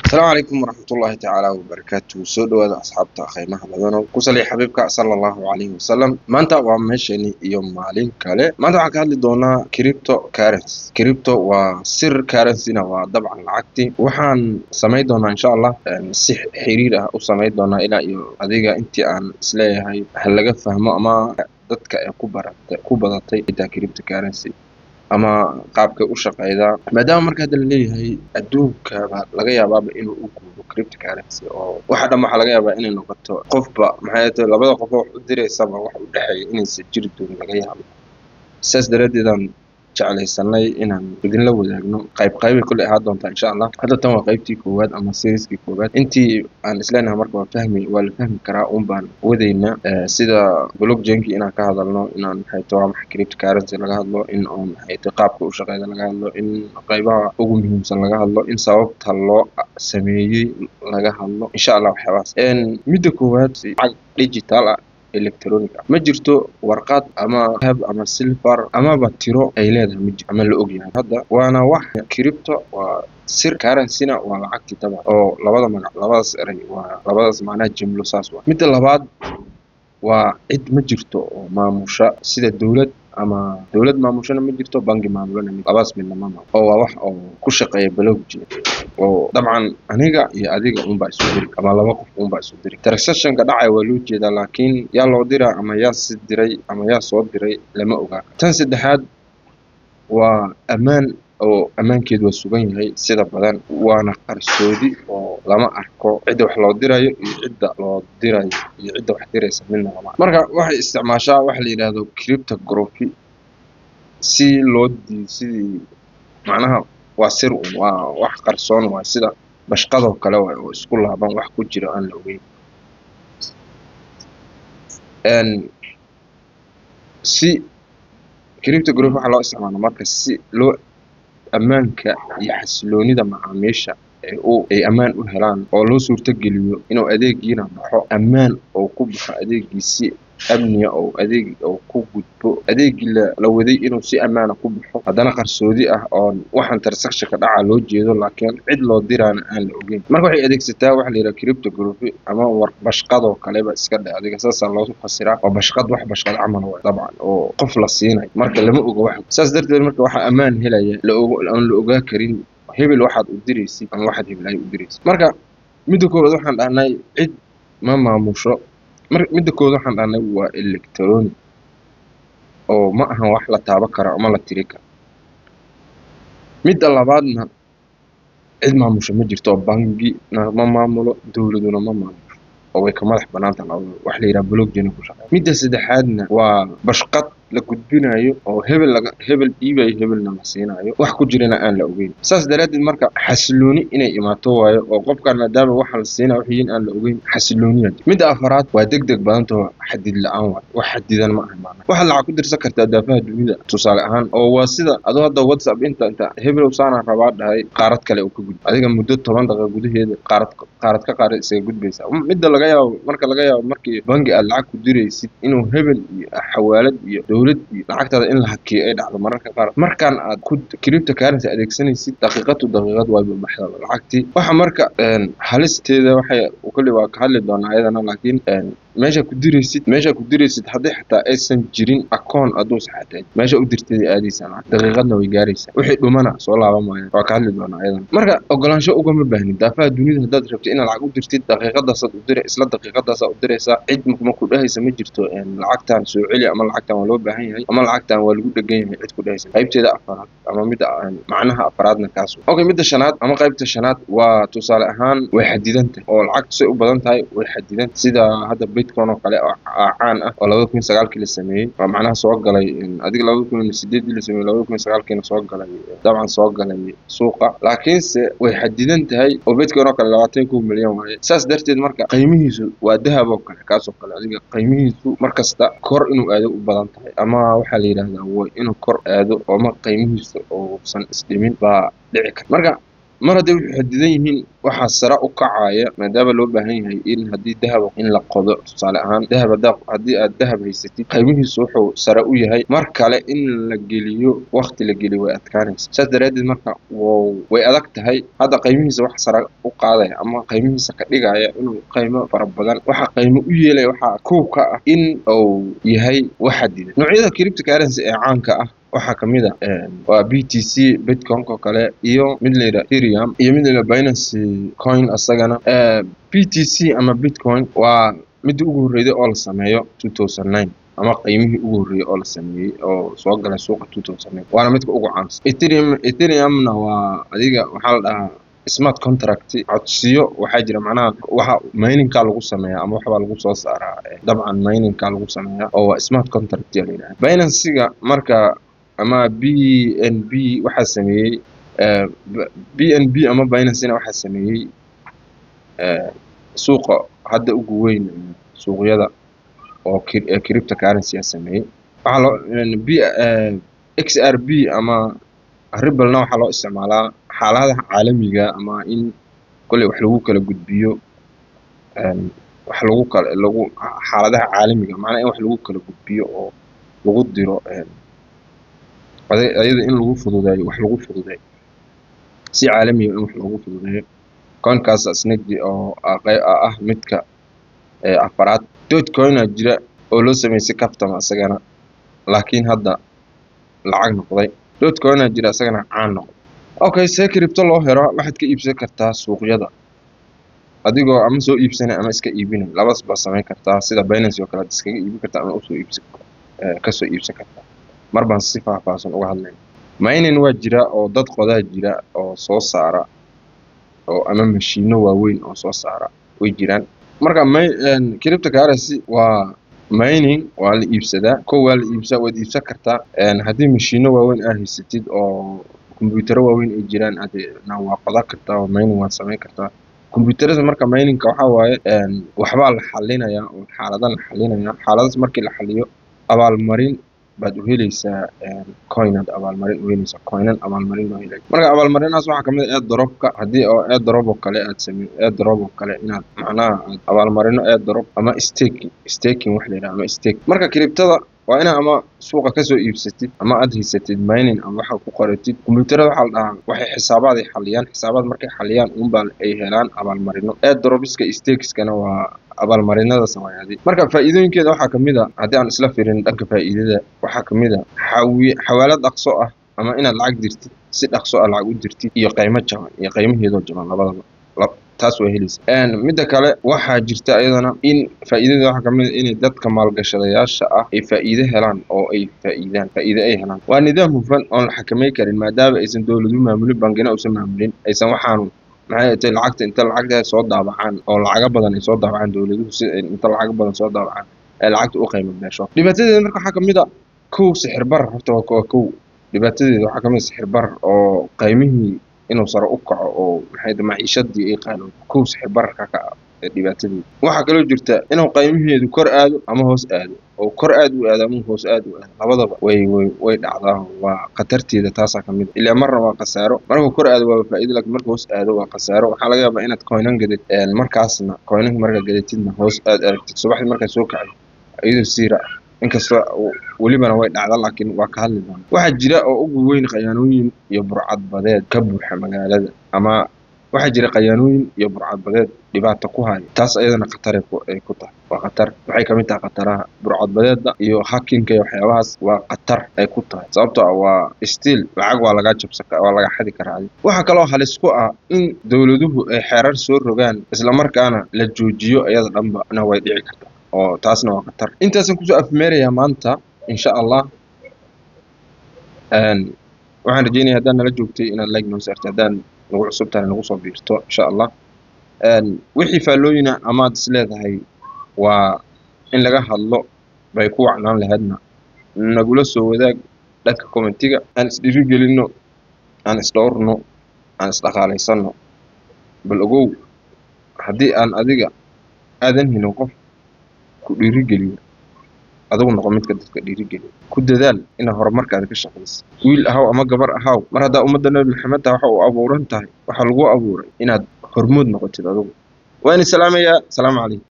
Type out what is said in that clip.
السلام عليكم ورحمة الله تعالى وبركاته سودو هذا أصحابتا خيمة بدنو كسلي حبيبك صلى الله عليه وسلم ما أنت ومشيني يوم مالين كله ما أنت عقد دونا كريبتو وسر كارنسينا وطبعا العكتي وحن سميت دونا إن شاء الله سح حريرة أو سميت دونا إلى أديجا أنت عن سلاي هاي هل فهم ما dadka ay ku badatay cryptocurrency ama qaabka u shaqeeyda maadaama marka hadda la leeyahay adduunka laga yaabaa inuu u guuro cryptocurrency oo waxa laga yaabaa inay noqoto qofba maxay tahay labada qof oo u diraysa wax u dhaxeeyo inay si jiri doon laga yaabo saas daraadeedan jeclaysanay inaan idinla wadaagno qayb kulli ahaa doonta insha Allah hadda tan waa qaybtii koowaad ama serieskii koowaad intii aan isleenahay marka waa la fahmi karaa baan wadayna sida blockchain-ki inaan ka hadalno inaan maxay tahay cryptocurrency laga hadlo in oo maxay tahay qaabka u shaqeeya laga hadlo in qaybaha ugu muhiimsan laga hadlo in sababta loo sameeyay laga hadlo insha Allah waxaas midda koowaad digital electronic ma jirto warqad ama dahab ama silver ama batiro ay leedahay mid ama la og yahay hadda waana wax crypto waa sir currency-na waa lacagti tabac oo labadaas eray waa labadaas macnaha jimlo saas waa mid labaad waa cid ma jirto oo maamusha sida dawlad maamushana ma jirto bangi maamulana labaas midna ma oo waa wax oo ku shaqeeya blockchain oo dabcan aniga iyo adiga baa isu diri ama laba qof baa isu diri transaction-ka dhacay waa loo jeedaa laakiin yaa loo diraa ama yaa si diray ama yaa soo diray lama ogaa tan saddexaad waa amaan oo amaankeedu waa sugan yahay sida badan waana qarsoodi oo lama arko cid wax loo dirayo iyo cid loo dirayo iyo cid wax diraysa midna lama marka waxay isticmaashaa wax la yiraahdo cryptography si loo sidii macnaha waa sir waa wax qarsoon waa sida bashqado kale oo isku laaban wax ku jira aan la ogeyn si cryptography waxa loo isticmaalaa marka si loo amaanka iyo xasiloonida macaamiisha ay amaan u helaan oo loo suurto geliyo inuu adeegiina baxo amaan oo ku baxo adeegiisi amniga oo adeeg oo ku gudbo adeegii la waday inuu si amaan ku baxo hadana qarsoodi ah oo waxan transaction-ka dhaca loo jeedo laakiin cid loo diraan aan la ogeyn marka waxay adeegsataa wax la yiraahdo cryptography ama bashqado kale ba iska dhac adiga saas loo fasiraa oo bashqad camal waa dabcan oo qof la siinay marka lama oga wax saas darteed marka waxa amaan helaya la ogaa karin hebel waxaad u diraysid ama waxaad hebel ay u diraysid marka midda koowaad waxaan dhahnay cid ma maamusho midda koowaad waxaan dhahnay waa electronic oo ma aha wax la taaban karo ama la tiri karo midda labaadna cid maamusho ma jirto bangi ma maamulo dawladuna ma maamulo oo way ka madax banaanta wax la yiraahdo blockchain ku shaqeeya midda saddexaadna waa bashqad la gudbinayo oo hebel dhiibay hebelna la siinayo wax ku jirana aan la ogeyn saas daraadeed marka xasilooni inay imaato waayo oo qofkan maadaama waxa la siinayo wixii aan la ogeyn xasilooniyad midda afaraad waa degdeg badanto xadid la'aan wax xadidan ma aha waxa la ku dirsan kartaa daafaha dunida tusaale ahaan oo waa sida adoo hadda WhatsApp inta hebel saana rabaa dhahay qaarad kale oo ka gudbo adiga muddo 10 daqiiqo gudaheeda qaarad isaga gudbaysa midda laga yaabo markii bangi aad lacag ku diraysid inuu hebel iyo xawaalad iyo dawlad iyo lacagtada in la hakiyo ay dhacdo mararka qaar markaan aad ku cryptocurrency adeegsanaysid daqiiqad waa baxda lacagtii waxa marka halisteeda waxay u kali waa ka hadli doonaa ayadana laakiin meesha ku diraysid haddii xataa aysan jirin akoon adoos xataa meesha u dirtay aadaysan daqiiqadna way gaaraysaa wixii dhumana soo laaban maayo waa ka hadli doonaa ayadana marka ogolaansho uga ma baahnin daafaha dunida haddaad rabto in lacag u dirtid daqiiqadaas u diray isla daqiiqadaas u diraysaa cid ma ku dhahaysa ma jirto lacagtan soo celi ama lacagtan waa loo baahan yahay ama lacagtan waa lagu dhagan yahay cid ku dhahaysa qaybteeda afaraad ama midda macnaha afaraadna kaas okay midda shanaad ama qaybta shanaad waa tusaale ahaan way xadidantahay oo lacagtu say u badan tahay way xadidan sida hadda bitcoin oo kale oo caan ah oo 2009 la sameeyay waa macnaha soo galay adiga 2008 la sameeyay 2009 soo galay dabcan soo galay suuqa laakiinse way xadidan tahay oo bitcoin oo kale 20 milyan waaye saas darteed marka qiimihiisu waa dahab oo kale kaas oo kale adiga qiimihiisu markasta kor inuu aado u badan tahay ama waxa la yiraahdaa way inuu kor aado oo ma qiimihiisu oo san isdhimin baa dhici karta marka mar hadday u xadidan yihiin waxaa sare u kacaya maadaama loo baahan yahay in haddii dahab in la qodo tusaale ahaan dahab haddii aad dahab haysatid qiimihiisu wuxuu sare u yahay mar kale in la geliyo waqti la geliyo way adkaanaysa saas daraaddeed marka way adag tahay hadda qiimihiisa wax sare u qaadaya ama qiimihiisa ka dhigaya inuu qiimo fara badan waxa qiimo u yeelaya waxaa kow ka ah in uu yahay wax xadidan noocyada cryptocurrency ee caanka ah waxaa ka mid ah waa BTC Bitcoin oo kale iyo mid la yiraahdo Ethereum iyo mid la yiraahdo Binance Coin asagana BTC ama Bitcoin waa mid ugu horeeyay oo la sameeyo 2009 ama qiimihii ugu horeeyay oo la sameeyay oo soo galay suuqa 2009 waana midka ugu caansan Ethereum-na waa adiga waxa la dhahaa smart contract codsiyo waxaa jira macnaha waxa mining-ka lagu sameeyaa ama waxba lagu soo saaraa dabcan mining-ka lagu sameeyaa oo waa smart contract la yiraahdo Binance-ga marka ama BNB waxa sameeyay BNB ama Binance-na waxa sameeyay suuqa hadda ugu weyn suuqyada oo cryptocurrency sameeyay waxa loo XRP ama Ripple-na waxa loo isticmaalaa xaaladaha caalamiga ama in kulli wax lagu kala gudbiyo wax lagu xaaladaha caalamiga macnaheedu in wax lagu kala gudbiyo oo lagu diro ayada in lagu fududeeyo wax lagu fududeeyo si caalami ah in wax lagu fududeeyo coinkaas asnadi oo ah midka afaraad Dogecoin jira oo loo sameeyay kaftan asagana laakiin hadda lacag noqday Dogecoin jira asagana caan noqday okay si crypto loo helo waxaad ka iibsan kartaa suuqyada adigoo ama soo iibsanay ama iska iibinay labadaas ba sameyn kartaa sida Binance oo kale iskaga iibin kartaa ama soo iibsan ka soo iibsan kartaa marban si faahfaahsan uga hadlayno mining waa jira oo dad qodaa jira oo soo saara oo ama mashiino waaweyn oo soo saara way jiraan marka cryptocurrency waa mining waa la iibsadaa waa la iibsan kartaa haddii mashiino waaweyn aad haysatid oo kombiyuutarro waaweyn ay jiraan aad waa qodan kartaa oo mining waa sameyn kartaa kombiyuutarada marka mining-ka waxa waaye waxbaa la xalinayaa oo xaaladaha la xalinayaa xaaladaas markii la xaliyo abaalmarin baad u helaysaa coinad abaalmarin u helaysaa coinan abaalmarin loo helay marka abaalmarinaas waxaa kamid ah airdrop-ka haddii oo airdrop oo kale aad sameeyo airdrop oo kale inaad macnaha abaalmarino airdrop ama staking wax la yiraahdo ama stake marka cryptada waa ina ama suuqa ka soo iibsatid ama aad haysatid mining ama waxa ku qoratid kombiyuutarada waxa la dhahaa waxay xisaabaad ay xaliyaan markay xaliyaan unbaa ay helaan abaalmarino airdrops-ka stakes-kana waa abaalmarinada sameeyay marka faa'iidooyinkeeda waxa kamid ah haddii aan isla fiirin dhanka faa'iidada waxa kamid ah xawaalad dhaqso ah ama inaad lacag dirtid si dhaqso ah lacag u dirtid iyo qiimo jaban iyo qiimaheedo jaban labadaba taas way helaysaa midda kale waxa jirta ayadana in faa'iidada waxa kamid ah in dadka maalgashadayaasha ah ay faa'iido helaan oo ay faa'iido ay helaan waa nidaam hufan oo la xakameyn karin maadaama aysan dawladuhu maamulin bangina uusan maamulin aysan waxaan maxay tahay lacagta inta lacagta soo daabacaan oo lacag badan ay soo daabacaan dawladuhu si inta lacag badan soo daabacaan ay lacagta u qiimo beesho dhibaatadeeda marka waxa kamid ah kow sixir bar horta waa kow dhibaatadeeda waxa kamid ah sixir bar oo qiimihii inuu sare u kaco oo maxay tahay maciishadii ay qaalo kow sixir barka ka dhibaatadeeda waxa kale oo jirta inuu qiimaheedu kor aado ama hoos aado oo kor aad u aado ama hoos aad u aado labadaba way dhacdaa waa qatarteeda taas kamid ilaa marna waa qasaaro marka kor aado waa faa'iido laakiin marka hoos aado waa qasaaro waxa laga yaabaa inaad coinan gadid markaasna coinan marka gadatidna hoos aad aragtid subaxdii marka soo kacay iyadoo siira inkastoo walibana way dhacdaa laakiin waa ka hadli doonaa waxa jira oo ugu weyn qayaanooyin iyo burcad badeed ka buuxa magaalada ama waxa jira qayaanooyin iyo burcad badeed dhibaato ku haya taas ayadana khatar ay ku tahay waa khatar waxay kamid tahay khataraha burcad badeedda iyo hacking-ka iyo waxyaabahaas waa khatar ay ku tahay sababtoo ah waa still lacag waa laga jabsan karaa waa laga xadi karaa waxa kale oo halis ku ah in dawladuhu ay xeerar soo rogaan isla markaana la joojiyo ayada dhanba way dhici kartaa oo taasna waa khatar intaasan kusoo afmeerayaa maanta insha Allah waxaan rajeynayaa haddaan nala joogtay inaad like noo saarto haddaan nagu cusubtahay nagu soo biirto insha Allah wixii faalooyina ama aad is leedahay waa in laga hadlo bay ku wacnaan lahaydna nagula soo wadaag dhanka commentiga aan isdhiirigelino aan isdhowrno aan isdhaqaalaysano bal ogow haddii aan adiga aadan helin qof ku dhiirigeliyo adigu noqo midka dadka dhiirigeliya ku dadaal inaad horumarkaada ka shaqayso wiil ahaw ama gabar ahaw mar haddaa ummadda nabi maxamed waxa uu abuuran tahay waxa lagu abuuray inaad hormuud noqotid adigu waan salaamayaa salaamu calaykum